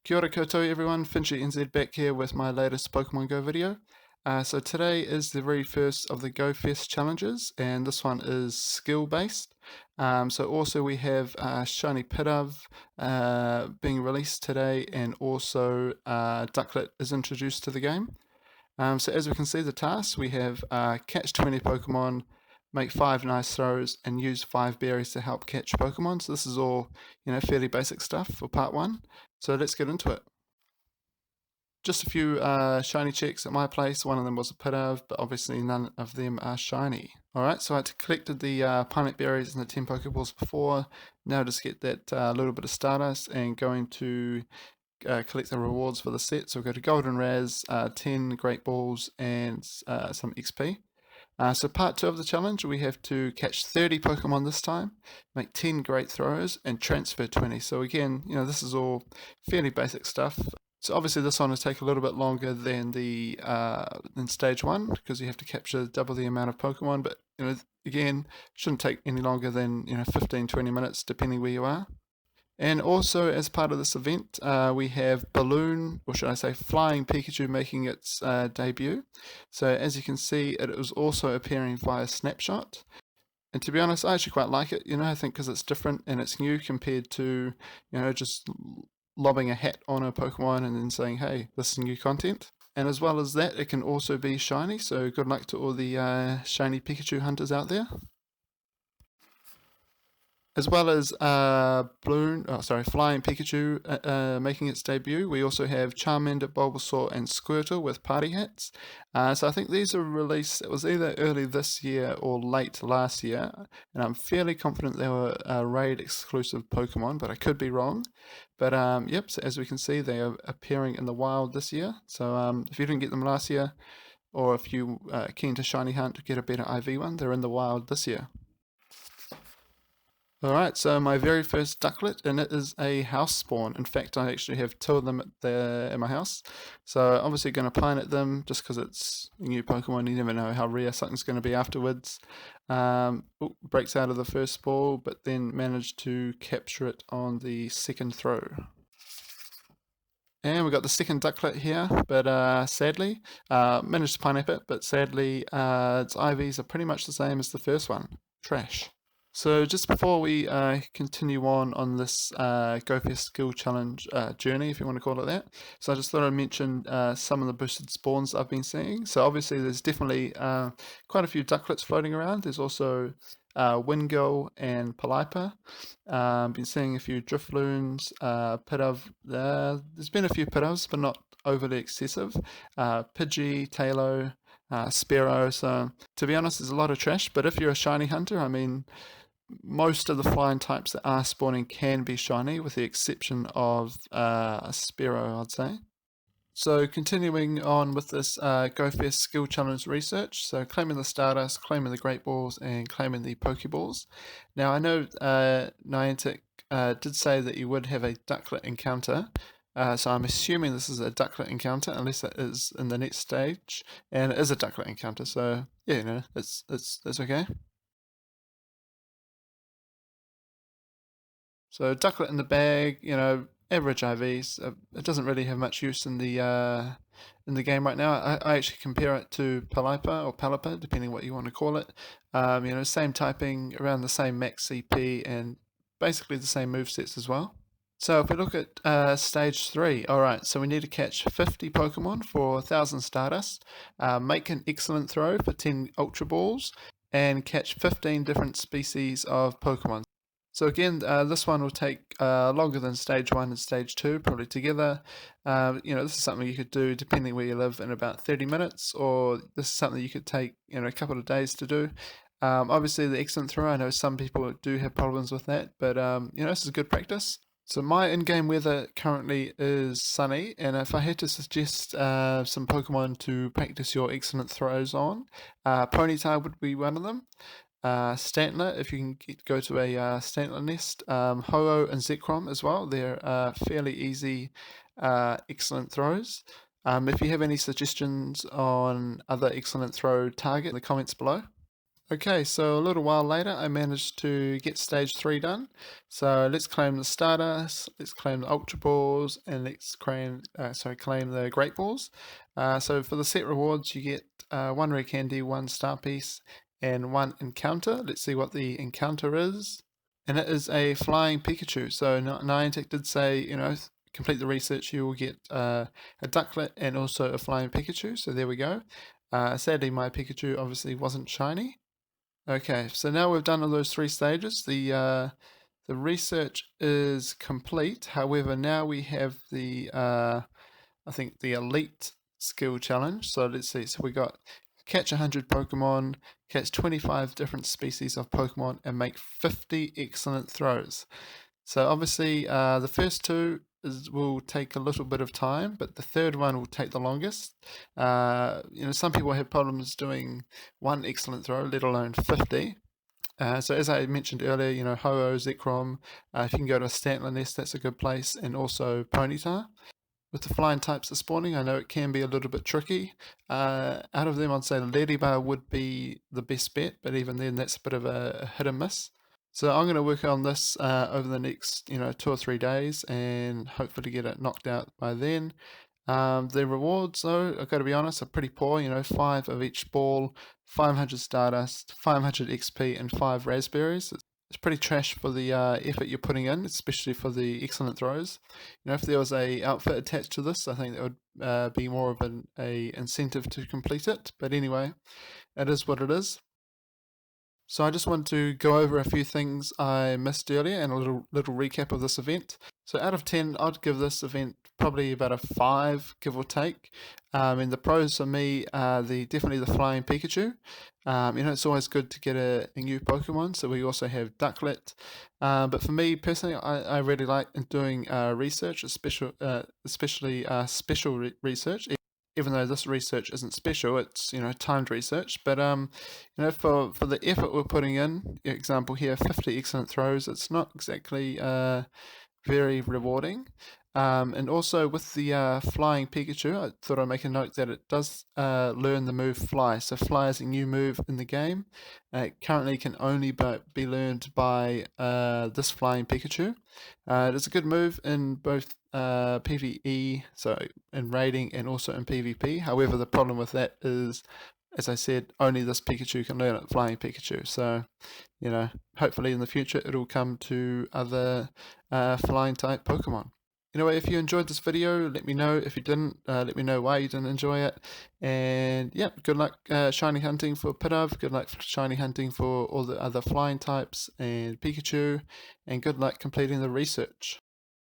Kia ora koutou everyone, Finchy NZ back here with my latest Pokemon Go video. So today is the very first of the Go Fest challenges, and this one is skill based. So also we have Shiny Pidove being released today, and also Ducklett is introduced to the game. So as we can see, the tasks, we have catch 20 Pokemon, make 5 nice throws, and use 5 berries to help catch Pokemon. So this is all, fairly basic stuff for part 1. So let's get into it. Just a few shiny checks at my place. One of them was a Pidove, but obviously none of them are shiny. Alright, so I collected the Pineapple berries and the 10 Pokeballs before. Now just get that little bit of Stardust and going to collect the rewards for the set. So we'll go to Golden Raz, 10 Great Balls, and some XP. So part 2 of the challenge, we have to catch 30 Pokemon this time, make 10 great throws, and transfer 20. So again, this is all fairly basic stuff. So obviously this one will take a little bit longer than the than stage 1 because you have to capture double the amount of Pokemon, but again, shouldn't take any longer than 15-20 minutes depending where you are. And also, as part of this event, we have Balloon, or should I say Flying Pikachu, making its debut. So as you can see, it was also appearing via Snapshot. And to be honest, I actually quite like it, I think because it's different and it's new compared to, just lobbing a hat on a Pokemon and then saying, hey, this is new content. And as well as that, it can also be shiny, so good luck to all the shiny Pikachu hunters out there. As well as Flying Pikachu making its debut, we also have Charmander, Bulbasaur, and Squirtle with party hats. So I think these are released, it was either early this year or late last year, and I'm fairly confident they were raid exclusive Pokemon, but I could be wrong. But yep, so as we can see, they are appearing in the wild this year. So if you didn't get them last year, or if you are keen to shiny hunt to get a better IV one, they're in the wild this year. Alright, so my very first Ducklett, and it is a house spawn. In fact, I actually have 2 of them in my house. So obviously going to pine at them just because it's a new Pokemon. You never know how rare something's going to be afterwards. Breaks out of the first ball, but then managed to capture it on the second throw. And we got the second Ducklett here, but sadly, managed to pineapple it, but sadly its IVs are pretty much the same as the first one. Trash. So just before we continue on this Go Fest Skill Challenge journey, if you want to call it that, so I just thought I'd mention some of the boosted spawns I've been seeing. So obviously there's definitely quite a few Duckletts floating around. There's also Wingull and Palipa. Been seeing a few Drifloons, Pidove. There's been a few Pidoves, but not overly excessive. Pidgey, Tailo, Sparrow. So to be honest, there's a lot of trash, but if you're a shiny hunter, I mean, most of the flying types that are spawning can be shiny, with the exception of a Sparrow, I'd say. So continuing on with this Go Fest Skill Challenge research, so claiming the Stardust, claiming the Great Balls, and claiming the Pokeballs. Now I know Niantic did say that you would have a Ducklett encounter, so I'm assuming this is a Ducklett encounter, unless it is in the next stage, and it is a Ducklett encounter, so yeah, it's okay. So Ducklett in the bag, average IVs. It doesn't really have much use in the game right now. I actually compare it to Palipa or Palipa, depending what you want to call it. Same typing, around the same max CP, and basically the same movesets as well. So if we look at stage 3, alright, so we need to catch 50 Pokemon for 1000 Stardust, make an excellent throw for 10 Ultra Balls, and catch 15 different species of Pokemon. So again, this one will take longer than stage 1 and stage 2, probably together. This is something you could do, depending where you live, in about 30 minutes, or this is something you could take, a couple of days to do. Obviously, the excellent throw, I know some people do have problems with that, but this is good practice. So my in-game weather currently is sunny, and if I had to suggest some Pokemon to practice your excellent throws on, Ponyta would be one of them. Stantler, if you can go to a Stantler nest, Ho-Oh and Zekrom as well. They're fairly easy, excellent throws. If you have any suggestions on other excellent throw target in the comments below. Okay, so a little while later, I managed to get stage 3 done. So let's claim the Stardust, let's claim the Ultra Balls, and let's claim the Great Balls. So for the set rewards, you get 1 rare candy, 1 star piece, and 1 encounter. Let's see what the encounter is. And it is a flying Pikachu. So Niantic did say, complete the research, you will get a Ducklett and also a flying Pikachu. So there we go. Sadly, my Pikachu obviously wasn't shiny. Okay, so now we've done all those 3 stages. The research is complete. However, now we have the I think the elite skill challenge. So let's see. So we got catch 100 Pokemon, catch 25 different species of Pokemon, and make 50 excellent throws. So obviously, the first 2 will take a little bit of time, but the third one will take the longest. Some people have problems doing 1 excellent throw, let alone 50. So as I mentioned earlier, Ho-Oh, Zekrom, if you can go to a Stantler Nest, that's a good place, and also Ponyta. With the flying types of spawning, I know it can be a little bit tricky. Out of them, I'd say Ladybug would be the best bet, but even then, that's a bit of a hit and miss. So I'm going to work on this over the next, 2 or 3 days, and hopefully get it knocked out by then. The rewards, though, I've got to be honest, are pretty poor. 5 of each ball, 500 Stardust, 500 XP, and 5 raspberries. It's pretty trash for the effort you're putting in, especially for the excellent throws. If there was a outfit attached to this, I think that would be more of a incentive to complete it. But anyway, it is what it is. So I just want to go over a few things I missed earlier and a little recap of this event. So out of 10, I'd give this event probably about a 5, give or take. And the pros for me are definitely the flying Pikachu. It's always good to get a new Pokemon. So we also have Ducklett. But for me personally, I really like doing research, especially special research. Even though this research isn't special, it's timed research. But for the effort we're putting in, example here, 50 excellent throws, it's not exactly very rewarding. And also with the flying Pikachu, I thought I'd make a note that it does learn the move Fly. So Fly is a new move in the game. It currently can only be learned by this flying Pikachu. It is a good move in both PvE, so in raiding, and also in PvP. However, the problem with that is, as I said, only this Pikachu can learn it, flying Pikachu. So, hopefully in the future it'll come to other flying type Pokemon. Anyway, if you enjoyed this video, let me know. If you didn't, let me know why you didn't enjoy it. And yeah, good luck shiny hunting for Pidove, good luck shiny hunting for all the other flying types and Pikachu, and good luck completing the research.